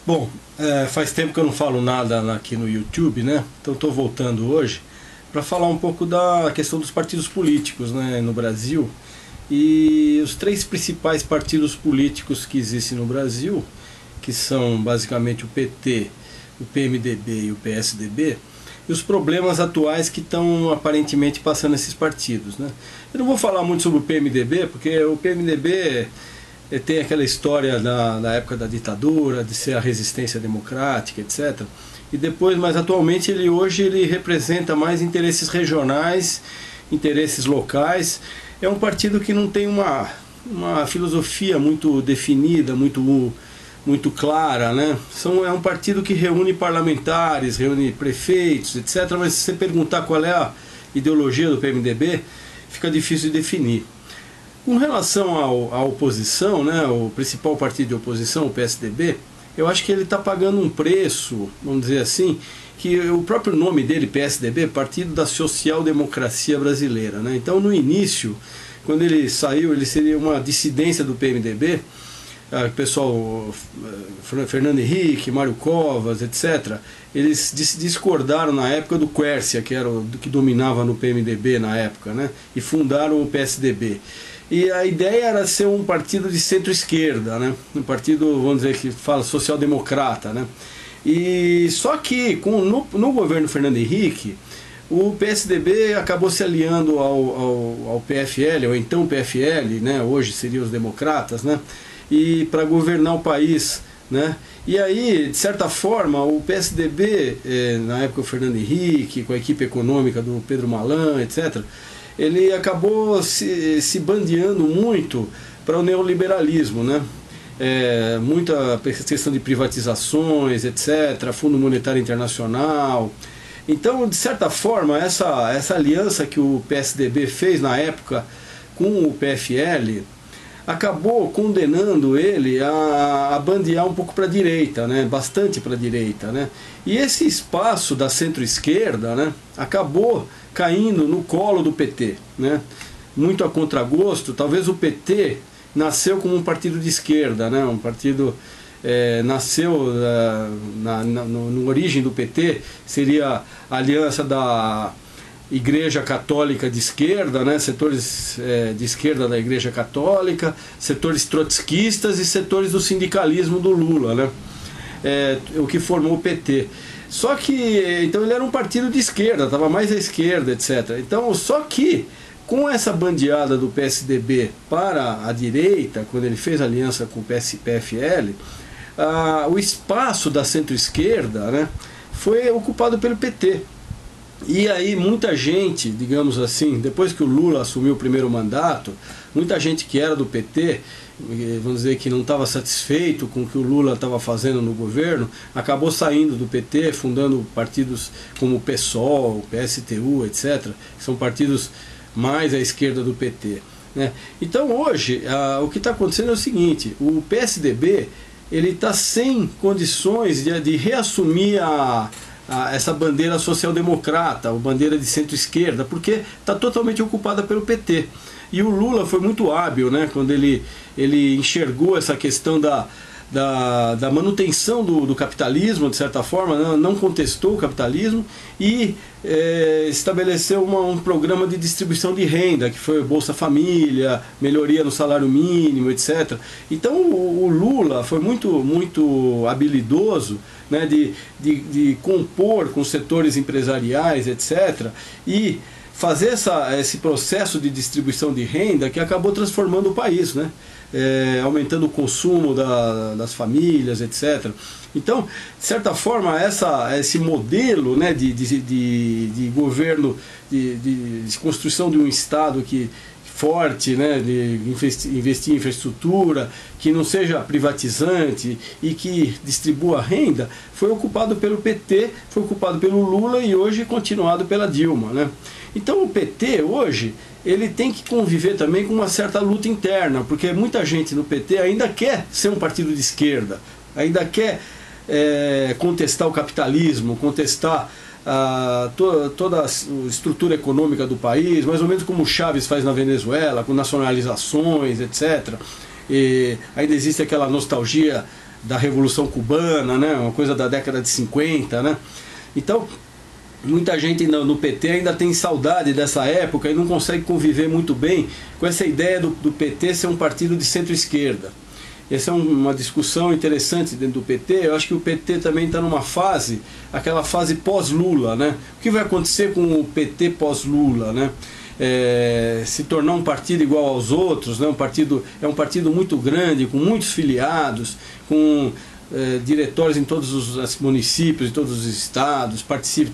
Bom, faz tempo que eu não falo nada aqui no YouTube, né? Então estou voltando hoje para falar um pouco da questão dos partidos políticos, né, no Brasil. E os três principais partidos políticos que existem no Brasil, que são basicamente o PT, o PMDB e o PSDB, e os problemas atuais que estão aparentemente passando esses partidos, né? Eu não vou falar muito sobre o PMDB, porque o PMDB tem aquela história da época da ditadura, de ser a resistência democrática, etc. E depois, mas atualmente, hoje ele representa mais interesses regionais, interesses locais. É um partido que não tem uma filosofia muito definida, muito clara, né? É um partido que reúne parlamentares, reúne prefeitos, etc. Mas se você perguntar qual é a ideologia do PMDB, fica difícil de definir. Com relação à oposição, né, o principal partido de oposição, o PSDB, eu acho que ele está pagando um preço, vamos dizer assim, que o próprio nome dele, PSDB, Partido da Social Democracia Brasileira, né? Então, no início, quando ele saiu, ele seria uma dissidência do PMDB, o pessoal, Fernando Henrique, Mário Covas, etc., eles discordaram na época do Quércia, que era do que dominava no PMDB na época, né? E fundaram o PSDB. E a ideia era ser um partido de centro-esquerda, né? Um partido, vamos dizer, que fala social-democrata, né? E só que no governo Fernando Henrique, o PSDB acabou se aliando ao PFL, ou então PFL, né? Hoje seriam os democratas, né? E para governar o país, né? E aí, de certa forma, o PSDB, na época o Fernando Henrique, com a equipe econômica do Pedro Malan, etc., ele acabou se bandeando muito para o neoliberalismo, né? Muita questão de privatizações, etc., Fundo Monetário Internacional. Então, de certa forma, essa aliança que o PSDB fez na época com o PFL acabou condenando ele a bandear um pouco para a direita, né? Bastante para a direita, né? E esse espaço da centro-esquerda, né, acabou caindo no colo do PT, né? Muito a contragosto. Talvez o PT nasceu como um partido de esquerda, né? Um partido nasceu na origem do PT, seria a aliança da Igreja Católica de esquerda, né? Setores de esquerda da Igreja Católica, setores trotskistas e setores do sindicalismo do Lula, né? O que formou o PT. Só que, então ele era um partido de esquerda, estava mais à esquerda, etc. Então, só que, com essa bandeada do PSDB para a direita, quando ele fez aliança com o PFL, o espaço da centro-esquerda, né, foi ocupado pelo PT. E aí muita gente, digamos assim, depois que o Lula assumiu o primeiro mandato, muita gente que era do PT, vamos dizer que não estava satisfeito com o que o Lula estava fazendo no governo, acabou saindo do PT, fundando partidos como o PSOL, o PSTU, etc., que são partidos mais à esquerda do PT, né? Então hoje, o que está acontecendo é o seguinte: o PSDB ele está sem condições de reassumir essa bandeira social-democrata, ou bandeira de centro-esquerda, porque está totalmente ocupada pelo PT. E o Lula foi muito hábil, né, quando ele enxergou essa questão da manutenção do capitalismo, de certa forma, não contestou o capitalismo e estabeleceu um programa de distribuição de renda, que foi o Bolsa Família, melhoria no salário mínimo, etc. Então o Lula foi muito habilidoso, né, de compor com setores empresariais, etc., e fazer esse processo de distribuição de renda que acabou transformando o país, né? Aumentando o consumo das famílias, etc. Então, de certa forma, esse modelo, né, de governo, de construção de um Estado forte, né, de investir em infraestrutura, que não seja privatizante e que distribua renda, foi ocupado pelo PT, foi ocupado pelo Lula e hoje continuado pela Dilma, né? Então o PT hoje ele tem que conviver também com uma certa luta interna, porque muita gente no PT ainda quer ser um partido de esquerda, ainda quer contestar o capitalismo, contestar toda a estrutura econômica do país, mais ou menos como o Chávez faz na Venezuela, com nacionalizações, etc. E ainda existe aquela nostalgia da Revolução Cubana, né? Uma coisa da década de 50, né? Então, muita gente no PT ainda tem saudade dessa época e não consegue conviver muito bem com essa ideia do PT ser um partido de centro-esquerda. Essa é uma discussão interessante dentro do PT. Eu acho que o PT também está numa fase, aquela fase pós-Lula, né? O que vai acontecer com o PT pós-Lula, né? Se tornar um partido igual aos outros, né? É um partido muito grande, com muitos filiados, com diretórios em todos os municípios, em todos os estados,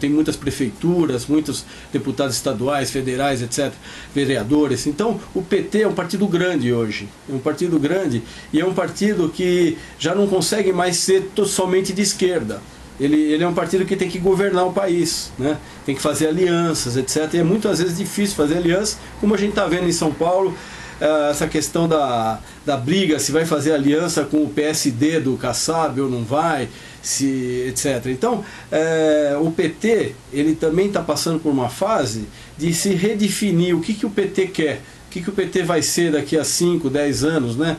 tem muitas prefeituras, muitos deputados estaduais, federais, etc., vereadores. Então o PT é um partido grande hoje, é um partido grande e é um partido que já não consegue mais ser somente de esquerda. Ele é um partido que tem que governar o país, né? Tem que fazer alianças, etc. E é muitas vezes difícil fazer alianças, como a gente está vendo em São Paulo, essa questão da briga, se vai fazer aliança com o PSD do Kassab ou não vai, etc. Então, o PT ele também está passando por uma fase de se redefinir o que o PT quer, o que o PT vai ser daqui a 5, 10 anos, né?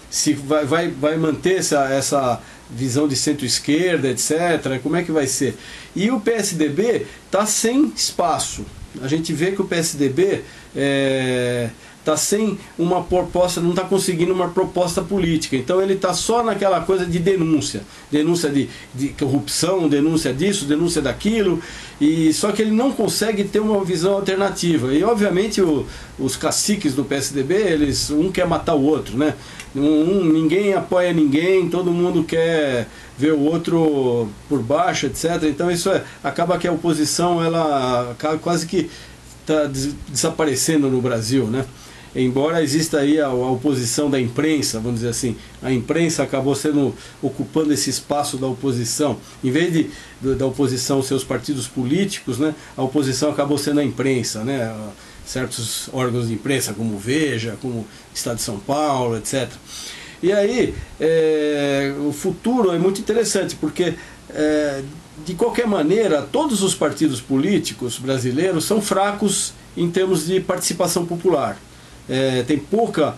Se vai manter essa visão de centro-esquerda, etc., como é que vai ser? E o PSDB está sem espaço. A gente vê que o PSDB está sem uma proposta, não está conseguindo uma proposta política. Então ele está só naquela coisa de denúncia de corrupção, denúncia disso, denúncia daquilo, e só que ele não consegue ter uma visão alternativa. E obviamente os caciques do PSDB, um quer matar o outro, né? Ninguém apoia ninguém, todo mundo quer ver o outro por baixo, etc. Então isso acaba que a oposição ela quase que está desaparecendo no Brasil, né? Embora exista aí a oposição da imprensa, vamos dizer assim, a imprensa acabou ocupando esse espaço da oposição. Em vez da oposição ser os partidos políticos, né, a oposição acabou sendo a imprensa, né? Certos órgãos de imprensa, como o Veja, como Estado de São Paulo, etc. E aí, o futuro é muito interessante, porque, de qualquer maneira, todos os partidos políticos brasileiros são fracos em termos de participação popular. Tem pouca,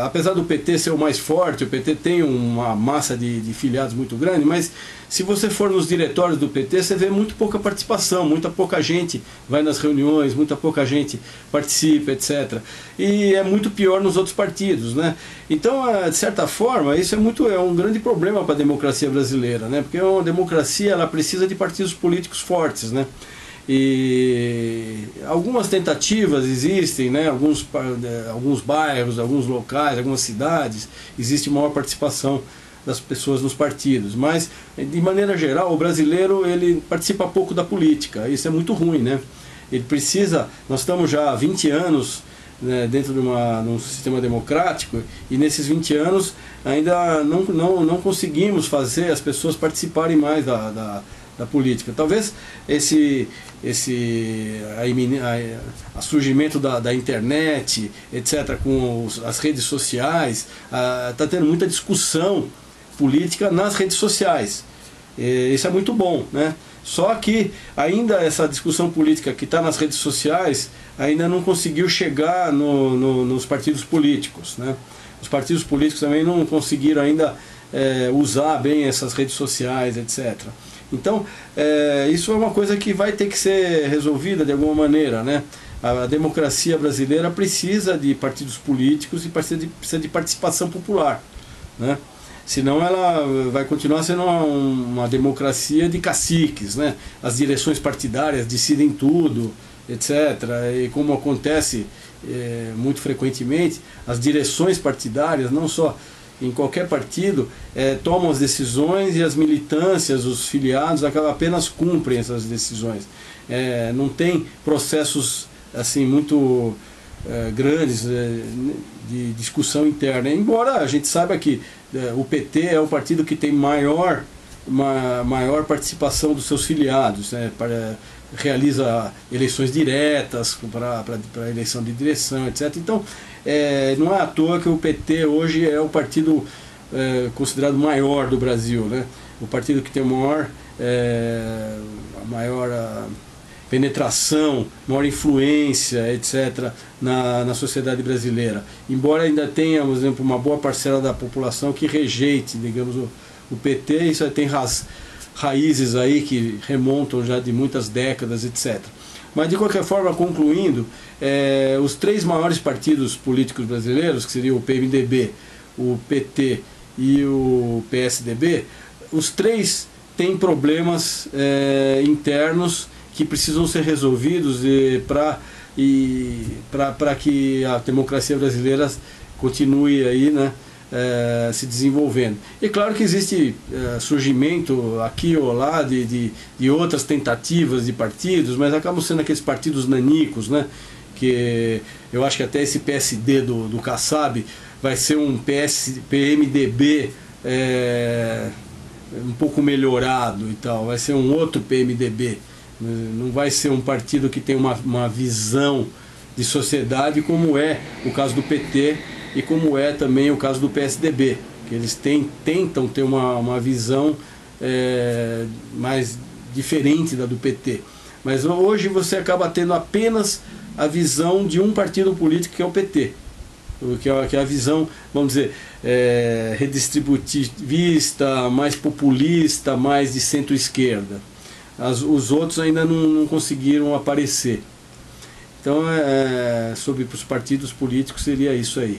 apesar do PT ser o mais forte, o PT tem uma massa de filiados muito grande, mas se você for nos diretórios do PT, você vê muito pouca participação, muita pouca gente vai nas reuniões, muita pouca gente participa, etc. E é muito pior nos outros partidos, né? Então, de certa forma, isso é um grande problema para a democracia brasileira, né? Porque uma democracia ela precisa de partidos políticos fortes, né? E algumas tentativas existem, né? Alguns bairros, alguns locais, algumas cidades, existe maior participação das pessoas nos partidos, mas de maneira geral o brasileiro ele participa pouco da política, isso é muito ruim, né? Nós estamos já há 20 anos, né, dentro de num sistema democrático, e nesses 20 anos ainda não conseguimos fazer as pessoas participarem mais da política. Talvez o surgimento da internet, etc., com as redes sociais, está tendo muita discussão política nas redes sociais. Isso é muito bom, né? Só que ainda essa discussão política que está nas redes sociais ainda não conseguiu chegar nos partidos políticos, né? Os partidos políticos também não conseguiram ainda usar bem essas redes sociais, etc. Então, isso é uma coisa que vai ter que ser resolvida de alguma maneira, né? A democracia brasileira precisa de partidos políticos e precisa de participação popular, né? Senão ela vai continuar sendo uma democracia de caciques, né? As direções partidárias decidem tudo, etc. E como acontece muito frequentemente, as direções partidárias, não só em qualquer partido, tomam as decisões e as militâncias, os filiados, apenas cumprem essas decisões. Não tem processos assim muito grandes de discussão interna, embora a gente saiba que o PT é o partido que tem maior participação dos seus filiados, né? Realiza eleições diretas para eleição de direção, etc. Então, não é à toa que o PT hoje é o partido considerado maior do Brasil, né? O partido que tem a maior penetração, maior influência, etc., na sociedade brasileira. Embora ainda tenha, por exemplo, uma boa parcela da população que rejeite, digamos, o PT, isso tem raízes aí que remontam já de muitas décadas, etc. Mas, de qualquer forma, concluindo, os três maiores partidos políticos brasileiros, que seriam o PMDB, o PT e o PSDB, os três têm problemas internos que precisam ser resolvidos para que a democracia brasileira continue aí, né, se desenvolvendo. E claro que existe surgimento aqui ou lá de outras tentativas de partidos, mas acabam sendo aqueles partidos nanicos, né, que eu acho que até esse PSD do Kassab vai ser um PMDB um pouco melhorado e tal, vai ser um outro PMDB, não vai ser um partido que tem uma visão de sociedade como é o caso do PT e como é também o caso do PSDB, que eles tentam ter uma visão mais diferente da do PT. Mas hoje você acaba tendo apenas a visão de um partido político, que é o PT, que é a visão, vamos dizer, redistributivista, mais populista, mais de centro-esquerda. Os outros ainda não conseguiram aparecer. Então, sobre os partidos políticos seria isso aí.